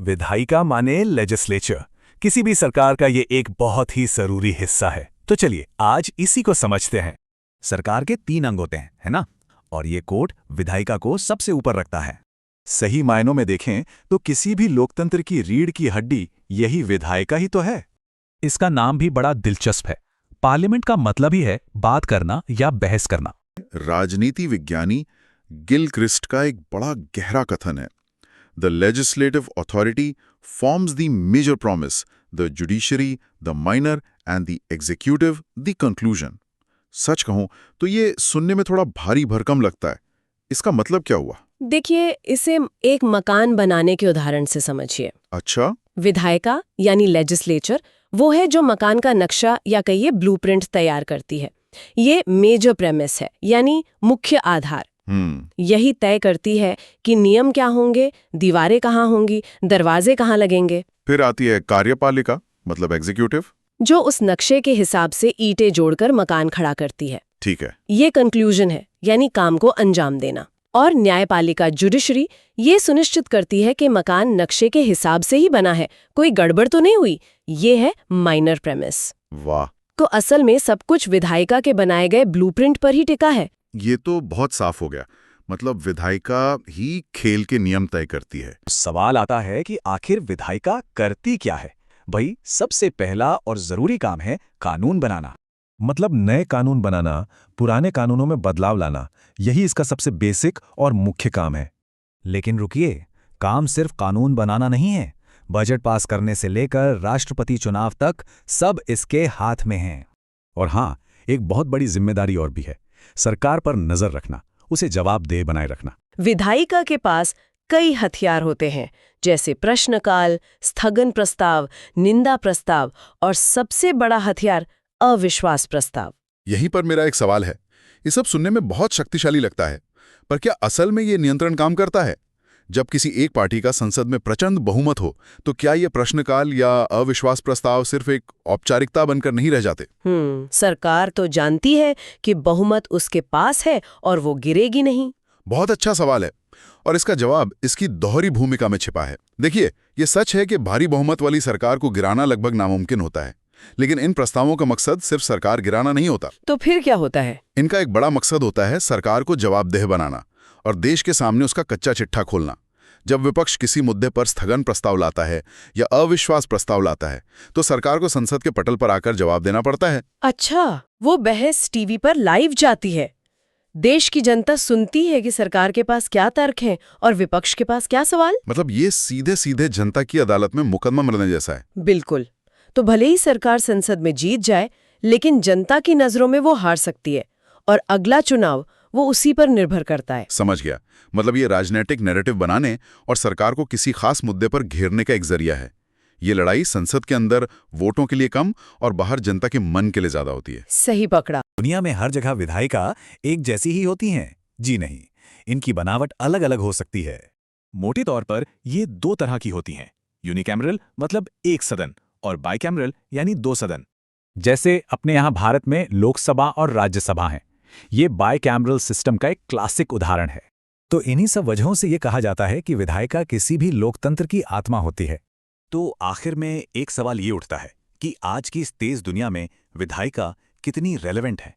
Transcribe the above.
विधायिका माने लेजिस्लेचर। किसी भी सरकार का ये एक बहुत ही जरूरी हिस्सा है। तो चलिए आज इसी को समझते हैं। सरकार के 3 अंग होते हैं, है ना? और ये कोर्ट विधायिका को सबसे ऊपर रखता है। सही मायनों में देखें तो किसी भी लोकतंत्र की रीढ़ की हड्डी यही विधायिका ही तो है। इसका नाम भी बड़ा दिलचस्प है। पार्लियामेंट का मतलब ही है बात करना या बहस करना। राजनीति विज्ञानी गिलक्रिस्ट का एक बड़ा गहरा कथन है, the legislative authority forms the major premise, the judiciary the minor and the executive the conclusion. सच कहूं तो ये सुनने में थोड़ा भारी भरकम लगता है। इसका मतलब क्या हुआ? देखिए, इसे एक मकान बनाने के उदाहरण से समझिए। अच्छा, विधायिका यानी लेजिस्लेचर वो है जो मकान का नक्शा या कहिए ब्लूप्रिंट तैयार करती है। ये मेजर प्रेमिस है, यानी मुख्य आधार। यही तय करती है कि नियम क्या होंगे, दीवारें कहाँ होंगी, दरवाजे कहाँ लगेंगे। फिर आती है कार्यपालिका, मतलब एग्जीक्यूटिव, जो उस नक्शे के हिसाब से ईंटें जोड़कर मकान खड़ा करती है। ठीक है। ये कंक्लूजन है, यानी काम को अंजाम देना। और न्यायपालिका जुडिशरी ये सुनिश्चित करती है कि मकान नक्शे के हिसाब से ही बना है, कोई गड़बड़ तो नहीं हुई। ये है माइनर प्रेमिस। वाह, तो असल में सब कुछ विधायिका के बनाए गए ब्लूप्रिंट पर ही टिका है। ये तो बहुत साफ हो गया। मतलब विधायिका ही खेल के नियम तय करती है। सवाल आता है कि आखिर विधायिका करती क्या है? भाई, सबसे पहला और जरूरी काम है कानून बनाना। मतलब नए कानून बनाना, पुराने कानूनों में बदलाव लाना, यही इसका सबसे बेसिक और मुख्य काम है। लेकिन रुकिए, काम सिर्फ कानून बनाना नहीं है। बजट पास करने से लेकर राष्ट्रपति चुनाव तक सब इसके हाथ में है। और हाँ, एक बहुत बड़ी जिम्मेदारी और भी है, सरकार पर नजर रखना, उसे जवाबदेह बनाए रखना। विधायिका के पास कई हथियार होते हैं, जैसे प्रश्नकाल, स्थगन प्रस्ताव, निंदा प्रस्ताव और सबसे बड़ा हथियार अविश्वास प्रस्ताव। यहीं पर मेरा एक सवाल है। ये सब सुनने में बहुत शक्तिशाली लगता है, पर क्या असल में ये नियंत्रण काम करता है? जब किसी एक पार्टी का संसद में प्रचंड बहुमत हो, तो क्या ये प्रश्नकाल या अविश्वास प्रस्ताव सिर्फ एक औपचारिकता बनकर नहीं रह जाते? सरकार तो जानती है कि बहुमत उसके पास है और वो गिरेगी नहीं। बहुत अच्छा सवाल है, और इसका जवाब इसकी दोहरी भूमिका में छिपा है। देखिए, ये सच है कि भारी बहुमत वाली सरकार को गिराना लगभग नामुमकिन होता है, लेकिन इन प्रस्तावों का मकसद सिर्फ सरकार गिराना नहीं होता। तो फिर क्या होता है? इनका एक बड़ा मकसद होता है सरकार को जवाबदेह बनाना और देश के सामने उसका कच्चा चिट्ठा खोलना। जब विपक्ष किसी मुद्दे पर स्थगन प्रस्ताव लाता है या अविश्वास प्रस्ताव लाता है, तो सरकार को संसद के पटल पर आकर जवाब देना पड़ता है। अच्छा, वो बहस टीवी पर लाइव जाती है। देश की जनता सुनती है कि सरकार के पास क्या तर्क है और विपक्ष के पास क्या सवाल। मतलब ये सीधे सीधे जनता की अदालत में मुकदमा मरने जैसा है। बिल्कुल। तो भले ही सरकार संसद में जीत जाए, लेकिन जनता की नजरों में वो हार सकती है और अगला चुनाव वो उसी पर निर्भर करता है। समझ गया। मतलब ये राजनीतिक नैरेटिव बनाने और सरकार को किसी खास मुद्दे पर घेरने का एक जरिया है। ये लड़ाई संसद के अंदर वोटों के लिए कम और बाहर जनता के मन के लिए ज्यादा होती है। सही पकड़ा। दुनिया में हर जगह विधायिका एक जैसी ही होती हैं? जी नहीं, इनकी बनावट अलग अलग हो सकती है। मोटे तौर पर ये 2 तरह की होती हैं, यूनिकैमरल मतलब एक सदन, और बाइकैमरल यानी 2 सदन। जैसे अपने यहाँ भारत में लोकसभा और राज्यसभा हैं। ये बाइकैमरल सिस्टम का एक क्लासिक उदाहरण है। तो इन्हीं सब वजहों से ये कहा जाता है कि विधायिका किसी भी लोकतंत्र की आत्मा होती है। तो आखिर में एक सवाल ये उठता है कि आज की इस तेज दुनिया में विधायिका कितनी रेलेवेंट है?